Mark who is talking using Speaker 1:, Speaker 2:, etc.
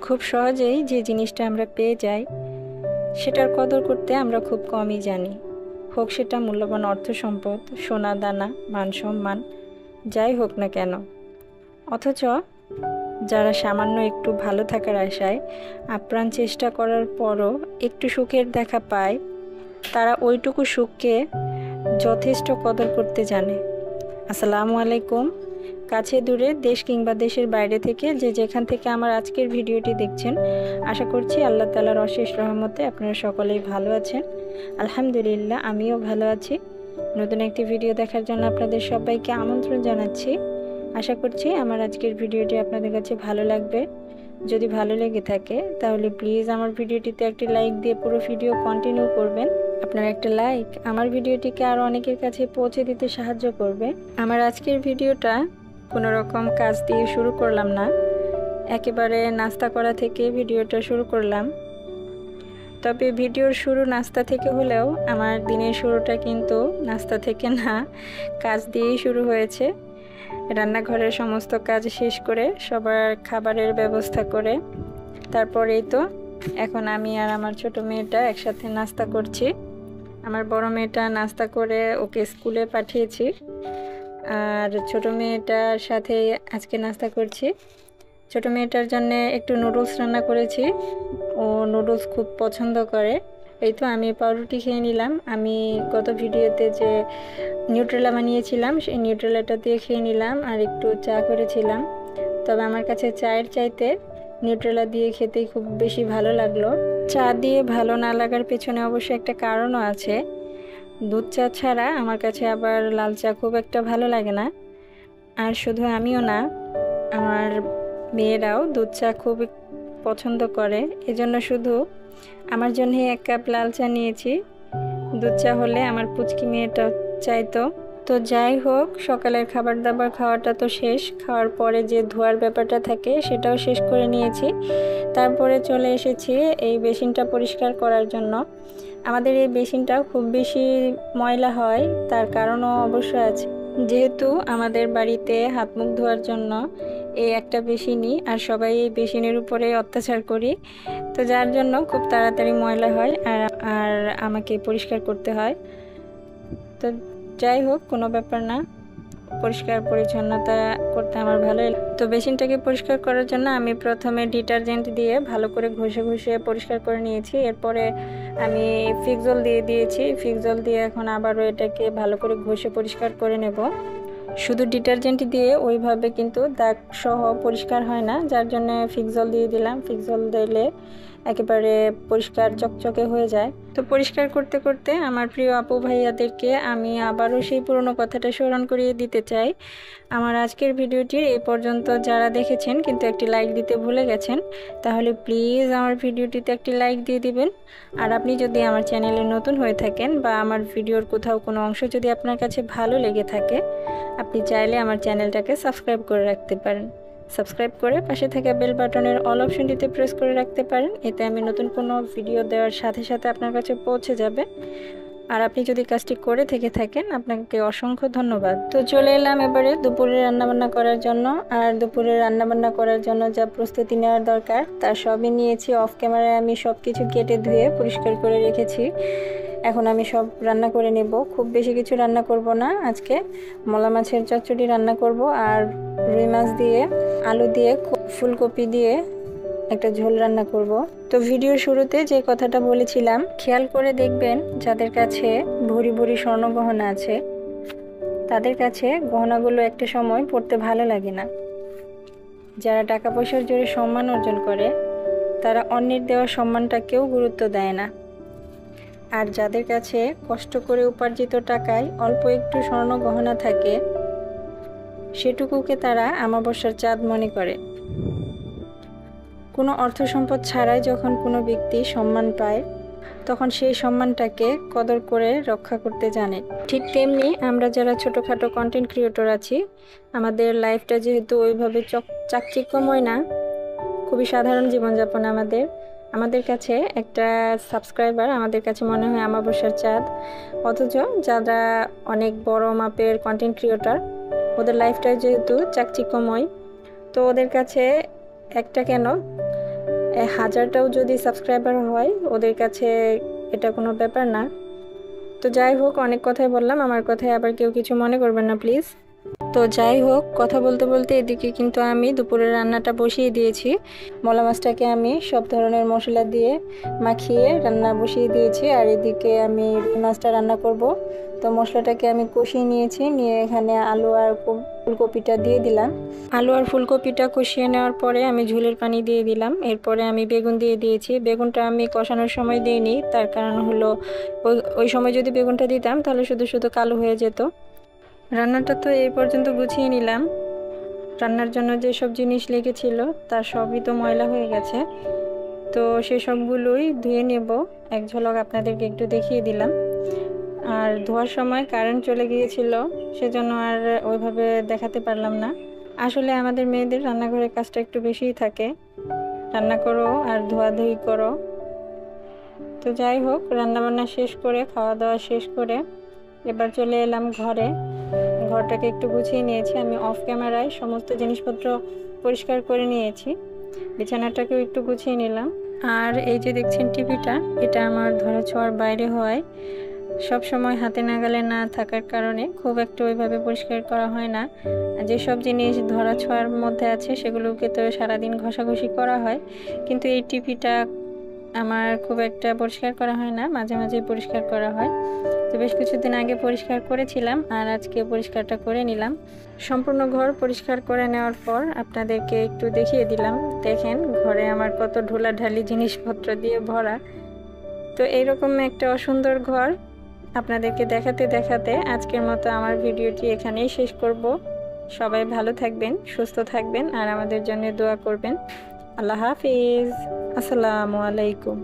Speaker 1: খুব সহজেই যে জিনিসটা আমরা পেয়ে যাই সেটার কদর করতে আমরা খুব কমই জানি। হোক সেটা মূল্যবান অর্থ সম্পদ, সোনা দানা, মান সম্মান, যাই হোক না কেন। অথচ যারা সামান্য একটু ভালো থাকার আশায় আপ্রাণ চেষ্টা করার পরও একটু সুখের দেখা পায়, তারা ওইটুকু সুখকে যথেষ্ট কদর করতে জানে। আসসালামু আলাইকুম। কাছে দূরে, দেশ কিংবা দেশের বাইরে থেকে যে যেখান থেকে আমার আজকের ভিডিওটি দেখছেন, আশা করছি আল্লাহ তাআলার অশেষ রহমতে আপনারা সকলেই ভালো আছেন। আলহামদুলিল্লাহ, আমিও ভালো আছি। নতুন একটি ভিডিও দেখার জন্য আপনাদের সবাইকে আমন্ত্রণ জানাচ্ছি। আশা করছি আমার আজকের ভিডিওটি আপনাদের কাছে ভালো লাগবে। যদি ভালো লেগে থাকে তাহলে প্লিজ আমার ভিডিওটিতে একটি লাইক দিয়ে পুরো ভিডিও কন্টিনিউ করবেন। আপনার একটা লাইক আমার ভিডিওটিকে আরও অনেকের কাছে পৌঁছে দিতে সাহায্য করবে। আমার আজকের ভিডিওটা কোনো রকম কাজ দিয়ে শুরু করলাম না, একেবারে নাস্তা করা থেকে ভিডিওটা শুরু করলাম। তবে ভিডিওর শুরু নাস্তা থেকে হলেও আমার দিনের শুরুটা কিন্তু নাস্তা থেকে না, কাজ দিয়েই শুরু হয়েছে। রান্নাঘরের সমস্ত কাজ শেষ করে সবার খাবারের ব্যবস্থা করে তারপরেই তো এখন আমি আর আমার ছোট মেয়েটা একসাথে নাস্তা করছি। আমার বড় মেয়েটা নাস্তা করে ওকে স্কুলে পাঠিয়েছি, আর ছোট মেয়েটার সাথে আজকে নাস্তা করছি। ছোট মেয়েটার জন্য একটু নুডলস রান্না করেছি, ও নুডলস খুব পছন্দ করে। এই তো আমি পাউরুটি খেয়ে নিলাম। আমি গত ভিডিওতে যে নিউট্রেলা বানিয়েছিলাম সেই নিউট্রেলাটা দিয়ে খেয়ে নিলাম, আর একটু চা করেছিলাম। তবে আমার কাছে চায়ের চাইতে নিউট্রেলা দিয়ে খেতেই খুব বেশি ভালো লাগলো। চা দিয়ে ভালো না লাগার পেছনে অবশ্য একটা কারণও আছে। দুধ চা ছাড়া আমার কাছে আবার লাল চা খুব একটা ভালো লাগে না। আর শুধু আমিও না, আমার মেয়েরাও দুধ চা খুব পছন্দ করে। এজন্য শুধু আমার জন্যই 1 কাপ লাল চা নিয়েছি। দুধ চা হলে আমার পুচকি মেয়েটা চাইতো। তো যাই হোক, সকালের খাবার দাবার খাওয়াটা তো শেষ। খাওয়ার পরে যে ধোয়ার ব্যাপারটা থাকে সেটাও শেষ করে নিয়েছি। তারপরে চলে এসেছি এই বেসিনটা পরিষ্কার করার জন্য। আমাদের এই বেসিনটা খুব বেশি ময়লা হয়, তার কারণও অবশ্য আছে। যেহেতু আমাদের বাড়িতে হাত মুখ ধোয়ার জন্য এই একটা বেসিনই, আর সবাই এই বেসিনের উপরে অত্যাচার করি, তো যার জন্য খুব তাড়াতাড়ি ময়লা হয় আর আমাকে পরিষ্কার করতে হয়। তো যাই হোক, কোনো ব্যাপার না, পরিষ্কার পরিচ্ছন্নতা করতে আমার ভালোই লাগে। তো বেসিনটাকে পরিষ্কার করার জন্য আমি প্রথমে ডিটারজেন্ট দিয়ে ভালো করে ঘষে ঘষে পরিষ্কার করে নিয়েছি। এরপরে আমি ফিক্সল দিয়ে দিয়েছি। ফিক্সল দিয়ে এখন আবারও এটাকে ভালো করে ঘষে পরিষ্কার করে নেব। শুধু ডিটারজেন্ট দিয়ে ওইভাবে কিন্তু দাগ সহ পরিষ্কার হয় না, যার জন্য ফিক্সল দিয়ে দিলাম। ফিক্সল দিলে একেবারে পরিষ্কার চকচকে হয়ে যায়। তো পরিষ্কার করতে করতে আমার প্রিয় আপু ভাইয়াদেরকে আমি আবারও সেই পুরনো কথাটা স্মরণ করিয়ে দিতে চাই। আমার আজকের ভিডিওটির এই পর্যন্ত যারা দেখেছেন কিন্তু একটি লাইক দিতে ভুলে গেছেন, তাহলে প্লিজ আমার ভিডিওটিতে একটি লাইক দিয়ে দিবেন। আর আপনি যদি আমার চ্যানেলে নতুন হয়ে থাকেন বা আমার ভিডিওর কোথাও কোনো অংশ যদি আপনার কাছে ভালো লেগে থাকে, আপনি চাইলে আমার চ্যানেলটাকে সাবস্ক্রাইব করে রাখতে পারেন। সাবস্ক্রাইব করে পাশে থাকা বেল বাটনের অল অপশনটিতে প্রেস করে রাখতে পারেন। এতে আমি নতুন কোনো ভিডিও দেওয়ার সাথে সাথে আপনার কাছে পৌঁছে যাবে। আর আপনি যদি কাজটি করে থেকে থাকেন, আপনাকে অসংখ্য ধন্যবাদ। তো চলে এলাম এবারে দুপুরে রান্নাবান্না করার জন্য। আর দুপুরে রান্নাবান্না করার জন্য যা প্রস্তুতি নেওয়ার দরকার তার সবই নিয়েছি। অফ ক্যামেরায় আমি সব কিছু কেটে ধুয়ে পরিষ্কার করে রেখেছি। এখন আমি সব রান্না করে নেব। খুব বেশি কিছু রান্না করব না আজকে। মলা মাছের চচ্চড়ি রান্না করব, আর রুই মাছ দিয়ে, আলু দিয়ে, ফুলকপি দিয়ে একটা ঝোল রান্না করব। তো ভিডিওর শুরুতে যে কথাটা বলেছিলাম, খেয়াল করে দেখবেন যাদের কাছে ভরি ভরি স্বর্ণগহনা আছে তাদের কাছে গহনাগুলো একটা সময় পড়তে ভালো লাগে না। যারা টাকা পয়সার জোরে সম্মান অর্জন করে তারা অন্যের দেওয়া সম্মানটাকেও গুরুত্ব দেয় না। আর যাদের কাছে কষ্ট করে উপার্জিত টাকায় অল্প একটু স্বর্ণ গহনা থাকে, সেটুকুকে তারা আমাবস্যার চাঁদ মনে করে। কোনো অর্থ সম্পদ ছাড়াই যখন কোনো ব্যক্তি সম্মান পায়, তখন সেই সম্মানটাকে কদর করে রক্ষা করতে জানে। ঠিক তেমনি আমরা যারা ছোটোখাটো কন্টেন্ট ক্রিয়েটর আছি, আমাদের লাইফটা যেহেতু ওইভাবে চাকচিক্যময় না, খুবই সাধারণ জীবনযাপন আমাদের কাছে একটা সাবস্ক্রাইবার আমাদের কাছে মনে হয় আমাবস্যার চাঁদ। অথচ যারা অনেক বড় মাপের কন্টেন্ট ক্রিয়েটর, ওদের লাইফটা যেহেতু চাকচিক্যময়, তো ওদের কাছে একটা কেন 1000টাও যদি সাবস্ক্রাইবার হয় ওদের কাছে এটা কোনো ব্যাপার না। তো যাই হোক, অনেক কথাই বললাম, আমার কথায় আবার কেউ কিছু মনে করবেন না প্লিজ। তো যাই হোক, কথা বলতে বলতে এদিকে কিন্তু আমি দুপুরের রান্নাটা বসিয়ে দিয়েছি। মলা মাছটাকে আমি সব ধরনের মশলা দিয়ে মাখিয়ে রান্না বসিয়ে দিয়েছি, আর এদিকে আমি রুই মাছটা রান্না করব। তো মশলাটাকে আমি কষিয়ে নিয়েছি, নিয়ে এখানে আলু আর ফুলকপিটা দিয়ে দিলাম। আলু আর ফুলকপিটা কষিয়ে নেওয়ার পরে আমি ঝোলের পানি দিয়ে দিলাম। এরপরে আমি বেগুন দিয়ে দিয়েছি। বেগুনটা আমি কষানোর সময় দিইনি, তার কারণ হলো ওই সময় যদি বেগুনটা দিতাম তাহলে শুধু শুধু কালো হয়ে যেত। রান্নাটা তো এই পর্যন্ত গুছিয়ে নিলাম। রান্নার জন্য যেসব জিনিস লেগেছিল তার সবই তো ময়লা হয়ে গেছে, তো সেসবগুলোই ধুয়ে নেব। এক ঝলক আপনাদেরকে একটু দেখিয়ে দিলাম। আর ধোয়ার সময় কারেন্ট চলে গিয়েছিল, সেজন্য আর ওইভাবে দেখাতে পারলাম না। আসলে আমাদের মেয়েদের রান্নাঘরের কাজটা একটু বেশিই থাকে, রান্না করো আর ধোয়াধুয়ি করো। তো যাই হোক, রান্নাবান্না শেষ করে খাওয়া দাওয়া শেষ করে এবার চলে এলাম ঘরে। ঘরটাকে একটু গুছিয়ে নিয়েছি আমি, অফ ক্যামেরায় সমস্ত জিনিসপত্র পরিষ্কার করে নিয়েছি। বিছানাটাকেও একটু গুছিয়ে নিলাম। আর এই যে দেখছেন টিভিটা, এটা আমার ধরাছোঁয়ার বাইরে হওয়ায় সব সময় হাতে নাগালে না থাকার কারণে খুব একটা ওইভাবে পরিষ্কার করা হয় না। যেসব জিনিস ধরাছোঁয়ার মধ্যে আছে সেগুলোকে তো সারাদিন ঘষাঘষি করা হয়, কিন্তু এই টিভিটা আমার খুব একটা পরিষ্কার করা হয় না, মাঝে মাঝে পরিষ্কার করা হয়। তো বেশ কিছুদিন আগে পরিষ্কার করেছিলাম, আর আজকে পরিষ্কারটা করে নিলাম। সম্পূর্ণ ঘর পরিষ্কার করে নেওয়ার পর আপনাদেরকে একটু দেখিয়ে দিলাম। দেখেন ঘরে আমার কত ঢোলাঢালি জিনিসপত্র দিয়ে ভরা। তো এইরকম একটা অসুন্দর ঘর আপনাদেরকে দেখাতে দেখাতে আজকের মতো আমার ভিডিওটি এখানেই শেষ করব। সবাই ভালো থাকবেন, সুস্থ থাকবেন, আর আমাদের জন্য দোয়া করবেন। আল্লাহ হাফিজ। আসসালামু আলাইকুম।